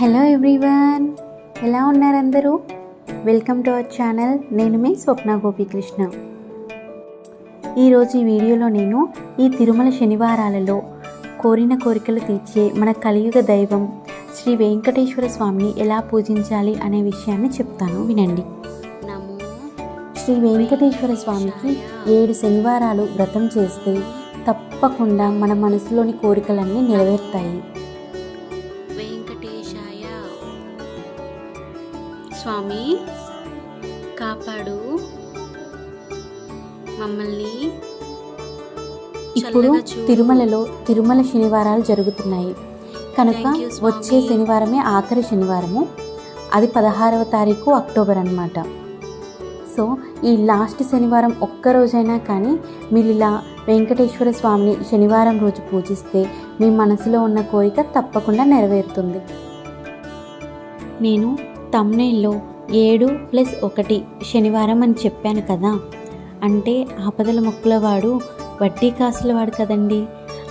Hello everyone, ఎలా ఉన్నారు అందరూ? Welcome to our channel. నేను మీ స్వప్న గోపీకృష్ణ. ఈరోజు ఈ వీడియోలో నేను ఈ తిరుమల శనివారాలలో కోరిన కోరికలు తీర్చే మన కలియుగ దైవం శ్రీ వెంకటేశ్వర స్వామిని ఎలా పూజించాలి అనే విషయాన్ని చెప్తాను, వినండి. శ్రీ వెంకటేశ్వర స్వామికి 7 శనివారాలు వ్రతం చేస్తే తప్పకుండా మన మనసులోని కోరికలన్నీ నెరవేరుతాయి. స్వామి కాపాడు మమ్మల్ని. ఇప్పుడు తిరుమలలో తిరుమల శనివారాలు జరుగుతున్నాయి కనుక వచ్చే శనివారమే ఆఖరి శనివారము. అది 16వ తారీఖు అక్టోబర్ అన్నమాట. సో ఈ లాస్ట్ శనివారం ఒక్కరోజైనా కానీ మీరు ఇలా వెంకటేశ్వర స్వామిని శనివారం రోజు పూజిస్తే మీ మనసులో ఉన్న కోరిక తప్పకుండా నెరవేరుతుంది. నేను తమ్నైల్లో 7+1 శనివారం అని చెప్పాను కదా, అంటే ఆపదల మొక్కులవాడు వడ్డీ కాసులవాడు కదండి.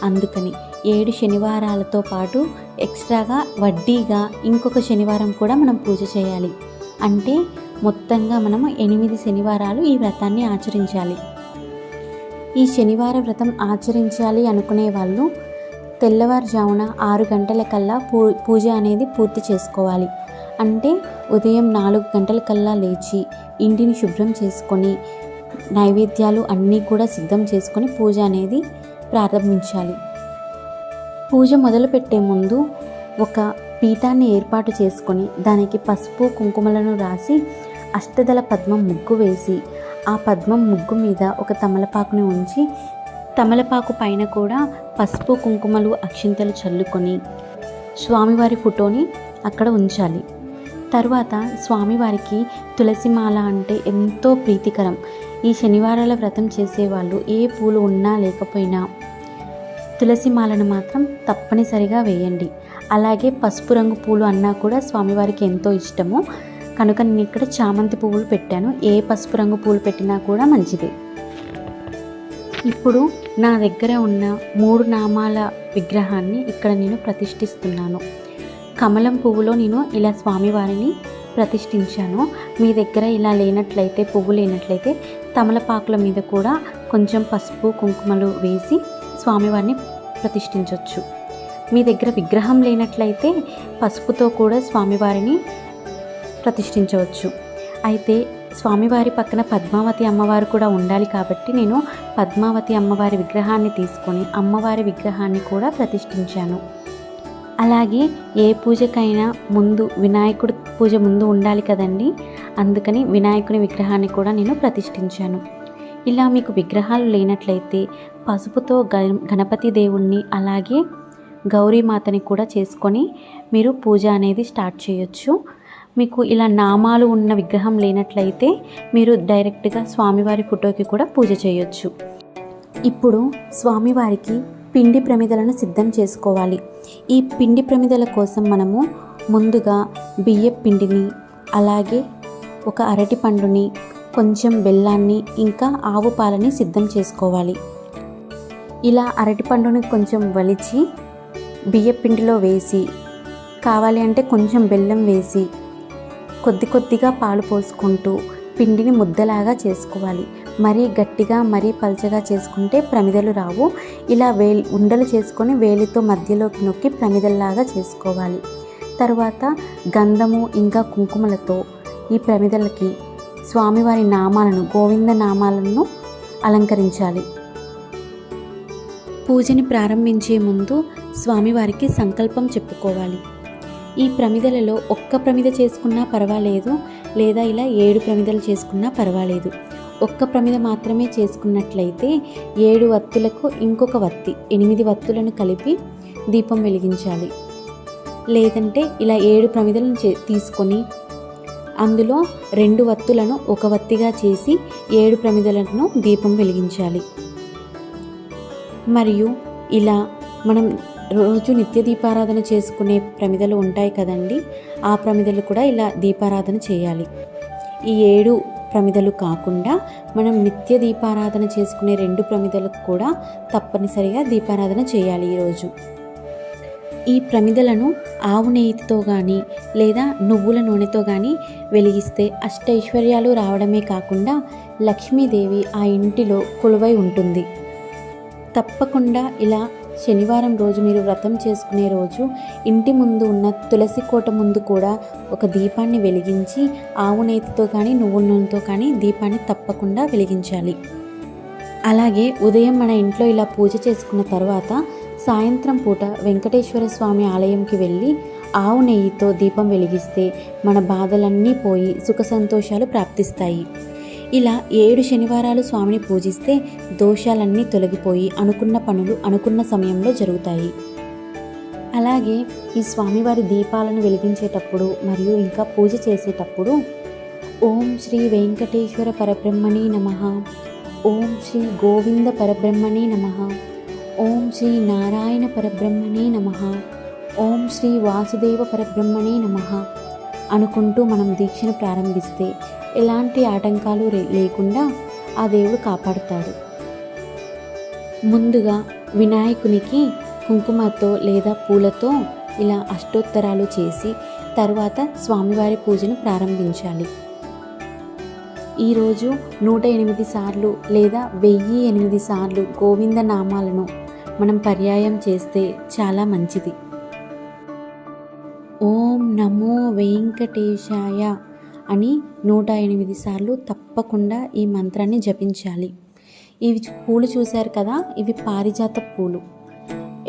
అందుకని 7 శనివారాలతో పాటు ఎక్స్ట్రాగా వడ్డీగా ఇంకొక శనివారం కూడా మనం పూజ చేయాలి. అంటే మొత్తంగా మనము 8 శనివారాలు ఈ వ్రతాన్ని ఆచరించాలి. ఈ శనివార వ్రతం ఆచరించాలి అనుకునే వాళ్ళు తెల్లవారుజామున 6 గంటల కల్లా పూజ అనేది పూర్తి చేసుకోవాలి. అంటే ఉదయం 4 గంటల కల్లా లేచి ఇంటిని శుభ్రం చేసుకొని నైవేద్యాలు అన్నీ కూడా సిద్ధం చేసుకొని పూజ అనేది ప్రారంభించాలి. పూజ మొదలుపెట్టే ముందు ఒక పీఠాన్ని ఏర్పాటు చేసుకొని దానికి పసుపు కుంకుమలను రాసి అష్టదళ పద్మం ముగ్గు వేసి ఆ పద్మం ముగ్గు మీద ఒక తమలపాకుని ఉంచి తమలపాకు పైన కూడా పసుపు కుంకుమలు అక్షింతలు చల్లుకొని స్వామివారి ఫోటోని అక్కడ ఉంచాలి. తర్వాత స్వామివారికి తులసిమాల అంటే ఎంతో ప్రీతికరం. ఈ శనివారాల వ్రతం చేసేవాళ్ళు ఏ పూలు ఉన్నా లేకపోయినా తులసిమాలను మాత్రం తప్పనిసరిగా వేయండి. అలాగే పసుపు రంగు పూలు అన్నా కూడా స్వామివారికి ఎంతో ఇష్టము కనుక నేను ఇక్కడ చామంతి పువ్వులు పెట్టాను. ఏ పసుపు రంగు పూలు పెట్టినా కూడా మంచిదే. ఇప్పుడు నా దగ్గర ఉన్న 3 నామాల విగ్రహాన్ని ఇక్కడ నేను ప్రతిష్ఠిస్తున్నాను. కమలం పువ్వులో నేను ఇలా స్వామివారిని ప్రతిష్ఠించాను. మీ దగ్గర ఇలా లేనట్లయితే, పువ్వు లేనట్లయితే తమలపాకుల మీద కూడా కొంచెం పసుపు కుంకుమలు వేసి స్వామివారిని ప్రతిష్ఠించవచ్చు. మీ దగ్గర విగ్రహం లేనట్లయితే పసుపుతో కూడా స్వామివారిని ప్రతిష్ఠించవచ్చు. అయితే స్వామివారి పక్కన పద్మావతి అమ్మవారు కూడా ఉండాలి కాబట్టి నేను పద్మావతి అమ్మవారి విగ్రహాన్ని తీసుకొని అమ్మవారి విగ్రహాన్ని కూడా ప్రతిష్ఠించాను. అలాగే ఏ పూజకైనా ముందు వినాయకుడి పూజ ముందు ఉండాలి కదండి, అందుకని వినాయకుని విగ్రహాన్ని కూడా నేను ప్రతిష్ఠించాను. ఇలా మీకు విగ్రహాలు లేనట్లయితే పసుపుతో గణపతి దేవుణ్ణి అలాగే గౌరీమాతని కూడా చేసుకొని మీరు పూజ అనేది స్టార్ట్ చేయొచ్చు. మీకు ఇలా నామాలు ఉన్న విగ్రహం లేనట్లయితే మీరు డైరెక్ట్గా స్వామివారి ఫోటోకి కూడా పూజ చేయొచ్చు. ఇప్పుడు స్వామివారికి పిండి ప్రమిదలను సిద్ధం చేసుకోవాలి. ఈ పిండి ప్రమిదల కోసం మనము ముందుగా బియ్యం పిండిని అలాగే ఒక అరటి పండుని కొంచెం బెల్లాన్ని ఇంకా ఆవు పాలని సిద్ధం చేసుకోవాలి. ఇలా అరటి పండుని కొంచెం వలిచి బియ్యం పిండిలో వేసి కావాలి అంటే కొంచెం బెల్లం వేసి కొద్ది కొద్దిగా పాలు పోసుకుంటూ పిండిని ముద్దలాగా చేసుకోవాలి. మరీ గట్టిగా మరీ పల్చగా చేసుకుంటే ప్రమిదలు రావు. ఇలా ఉండలు చేసుకొని వేలితో మధ్యలోకి నొక్కి ప్రమిదల్లాగా చేసుకోవాలి. తర్వాత గంధము ఇంకా కుంకుమలతో ఈ ప్రమిదలకి స్వామివారి నామాలను, గోవింద నామాలను అలంకరించాలి. పూజని ప్రారంభించే ముందు స్వామివారికి సంకల్పం చెప్పుకోవాలి. ఈ ప్రమిదలలో ఒక్క ప్రమిద చేసుకున్నా పర్వాలేదు, లేదా ఇలా 7 ప్రమిదలు చేసుకున్నా పర్వాలేదు. ఒక్క ప్రమిద మాత్రమే చేసుకున్నట్లయితే 7 వత్తులకు ఇంకొక వత్తి 8 వత్తులను కలిపి దీపం వెలిగించాలి. లేదంటే ఇలా 7 ప్రమిదలను తీసుకొని అందులో 2 వత్తులను ఒక వత్తిగా చేసి 7 ప్రమిదలను దీపం వెలిగించాలి. మరియు ఇలా మనం రోజు నిత్య దీపారాధన చేసుకునే ప్రమిదలు ఉంటాయి కదండి, ఆ ప్రమిదలు కూడా ఇలా దీపారాధన చేయాలి. ఈ 7 ప్రమిదలు కాకుండా మనం నిత్య దీపారాధన చేసుకునే 2 ప్రమిదలకు కూడా తప్పనిసరిగా దీపారాధన చేయాలి ఈరోజు. ఈ ప్రమిదలను ఆవు నెయ్యితో కానీ లేదా నువ్వుల నూనెతో కానీ వెలిగిస్తే అష్టైశ్వర్యాలు రావడమే కాకుండా లక్ష్మీదేవి ఆ ఇంటిలో కొలువై ఉంటుంది. తప్పకుండా ఇలా శనివారం రోజు మీరు వ్రతం చేసుకునే రోజు ఇంటి ముందు ఉన్న తులసి కోట ముందు కూడా ఒక దీపాన్ని వెలిగించి ఆవు నెయ్యితో కానీ నువ్వుల నూనెతో కానీ దీపాన్ని తప్పకుండా వెలిగించాలి. అలాగే ఉదయం మన ఇంట్లో ఇలా పూజ చేసుకున్న తర్వాత సాయంత్రం పూట వెంకటేశ్వర స్వామి ఆలయంకి వెళ్ళి ఆవు నెయ్యితో దీపం వెలిగిస్తే మన బాధలన్నీ పోయి సుఖ సంతోషాలు ప్రాప్తిస్తాయి. ఇలా 7 శనివారాలు స్వామిని పూజిస్తే దోషాలన్నీ తొలగిపోయి అనుకున్న పనులు అనుకున్న సమయంలో జరుగుతాయి. అలాగే ఈ స్వామివారి దీపాలను వెలిగించేటప్పుడు మరియు ఇంకా పూజ చేసేటప్పుడు ఓం శ్రీ వెంకటేశ్వర పరబ్రహ్మణే నమః, ఓం శ్రీ గోవింద పరబ్రహ్మణే నమః, ఓం శ్రీ నారాయణ పరబ్రహ్మణే నమః, ఓం శ్రీ వాసుదేవ పరబ్రహ్మణే నమః అనుకుంటూ మనం దీక్షను ప్రారంభిస్తే ఎలాంటి ఆటంకాలు లేకుండా ఆ దేవుడు కాపాడుతాడు. ముందుగా వినాయకునికి కుంకుమతో లేదా పూలతో ఇలా అష్టోత్తరాలు చేసి తర్వాత స్వామివారి పూజను ప్రారంభించాలి. ఈరోజు 108 సార్లు లేదా 1008 సార్లు గోవింద నామాలను మనం పర్యాయం చేస్తే చాలా మంచిది. ఓం నమో వెంకటేశాయ అని 108 సార్లు తప్పకుండా ఈ మంత్రాన్ని జపించాలి. ఇవి పూలు చూశారు కదా, ఇవి పారిజాత పూలు.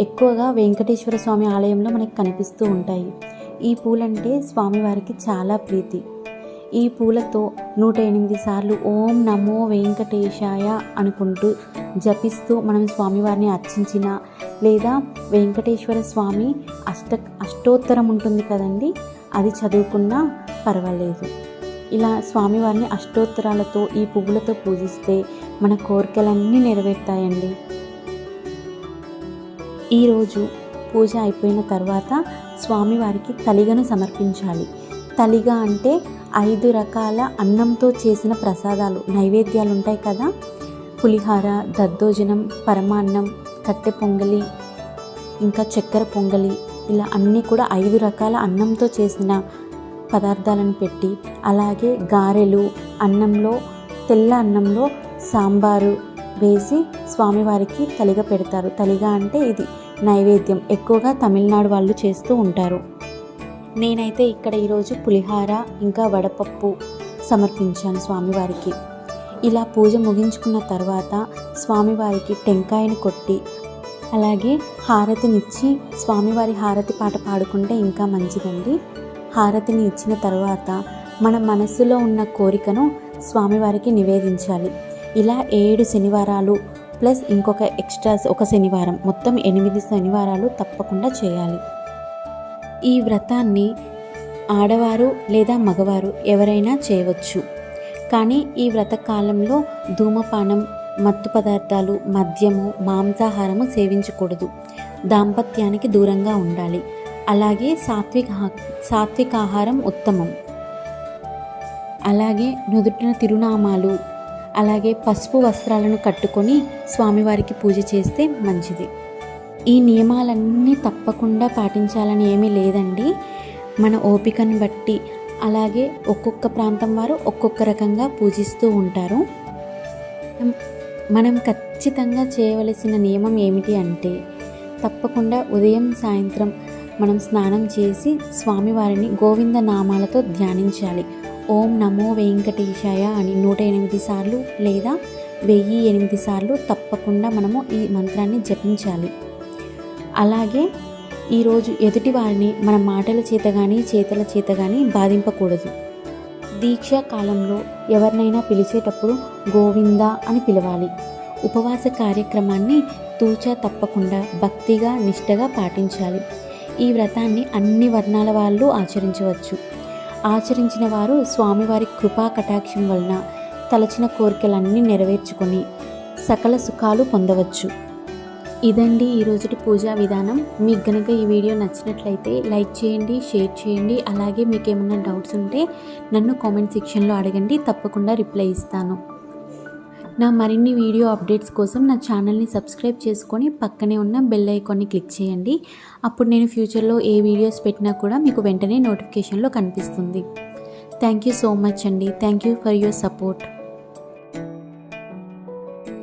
ఎక్కువగా వెంకటేశ్వర స్వామి ఆలయంలో మనకు కనిపిస్తూ ఉంటాయి. ఈ పూలంటే స్వామివారికి చాలా ప్రీతి. ఈ పూలతో 108 సార్లు ఓం నమో వెంకటేశాయ అనుకుంటూ జపిస్తూ మనం స్వామివారిని అర్చించిన లేదా వెంకటేశ్వర స్వామి అష్టోత్తరం ఉంటుంది కదండి, అది చదువుకున్నా పర్వాలేదు. ఇలా స్వామివారిని అష్టోత్తరాలతో ఈ పువ్వులతో పూజిస్తే మన కోరికలన్నీ నెరవేరుతాయండి. ఈరోజు పూజ అయిపోయిన తర్వాత స్వామివారికి తలిగను సమర్పించాలి. తలిగ అంటే 5 రకాల అన్నంతో చేసిన ప్రసాదాలు, నైవేద్యాలు ఉంటాయి కదా, పులిహార, దద్దోజనం, పరమాన్నం, కట్టె పొంగలి, ఇంకా చక్కెర పొంగలి, ఇలా అన్నీ కూడా 5 రకాల అన్నంతో చేసిన పదార్థాలను పెట్టి, అలాగే గారెలు, అన్నంలో తెల్ల అన్నంలో సాంబారు వేసి స్వామివారికి తలిగ పెడతారు. తలిగ అంటే ఇది నైవేద్యం, ఎక్కువగా తమిళనాడు వాళ్ళు చేస్తూ ఉంటారు. నేనైతే ఇక్కడ ఈరోజు పులిహార ఇంకా వడపప్పు సమర్పించాను స్వామివారికి. ఇలా పూజ ముగించుకున్న తర్వాత స్వామివారికి టెంకాయని కొట్టి అలాగే హారతినిచ్చి స్వామివారి హారతి పాట పాడుకుంటే ఇంకా మంచిదండి. హారతిని ఇచ్చిన తర్వాత మన మనసులో ఉన్న కోరికను స్వామివారికి నివేదించాలి. ఇలా 7 శనివారాలు ప్లస్ ఇంకొక ఎక్స్ట్రా ఒక శనివారం, మొత్తం 8 శనివారాలు తప్పకుండా చేయాలి. ఈ వ్రతాన్ని ఆడవారు లేదా మగవారు ఎవరైనా చేయవచ్చు. కానీ ఈ వ్రత కాలంలో ధూమపానం, మత్తు పదార్థాలు, మద్యము, మాంసాహారము సేవించకూడదు. దాంపత్యానికి దూరంగా ఉండాలి. అలాగే సాత్విక ఆహారం ఉత్తమం. అలాగే నుదుటిన తిరునామాలు, అలాగే పసుపు వస్త్రాలను కట్టుకొని స్వామివారికి పూజ చేస్తే మంచిది. ఈ నియమాలన్నీ తప్పకుండా పాటించాలని ఏమీ లేదండి. మన ఓపికను బట్టి, అలాగే ఒక్కొక్క ప్రాంతం వారు ఒక్కొక్క రకంగా పూజిస్తూ ఉంటారు. మనం ఖచ్చితంగా చేయవలసిన నియమం ఏమిటి అంటే తప్పకుండా ఉదయం సాయంత్రం మనం స్నానం చేసి స్వామివారిని గోవింద నామాలతో ధ్యానించాలి. ఓం నమో వెంకటేశాయ అని 108 సార్లు లేదా 1008 సార్లు తప్పకుండా మనము ఈ మంత్రాన్ని జపించాలి. అలాగే ఈరోజు ఎదుటి వారిని మన మాటల చేత కానీ చేతల చేత కానీ బాధింపకూడదు. దీక్షా కాలంలో ఎవరినైనా పిలిచేటప్పుడు గోవింద అని పిలవాలి. ఉపవాస కార్యక్రమాన్ని తూచా తప్పకుండా భక్తిగా నిష్టగా పాటించాలి. ఈ వ్రతాన్ని అన్ని వర్ణాల వాళ్ళు ఆచరించవచ్చు. ఆచరించిన వారు స్వామివారి కృపా కటాక్షం వలన తలచిన కోరికలన్నీ నెరవేర్చుకొని సకల సుఖాలు పొందవచ్చు. ఇదండి ఈరోజుటి పూజా విధానం. మీకు కనుక ఈ వీడియో నచ్చినట్లయితే లైక్ చేయండి, షేర్ చేయండి. అలాగే మీకు ఏమైనా డౌట్స్ ఉంటే నన్ను కామెంట్ సెక్షన్లో అడగండి, తప్పకుండా రిప్లై ఇస్తాను. నా మరిన్ని వీడియో అప్డేట్స్ కోసం నా ఛానల్ని సబ్స్క్రైబ్ చేసుకొని పక్కనే ఉన్న బెల్ ఐకాన్ని క్లిక్ చేయండి. అప్పుడు నేను ఫ్యూచర్లో ఏ వీడియోస్ పెట్టినా కూడా మీకు వెంటనే నోటిఫికేషన్లో కనిపిస్తుంది. థ్యాంక్ యూ సో మచ్ అండి. Thank you for your support.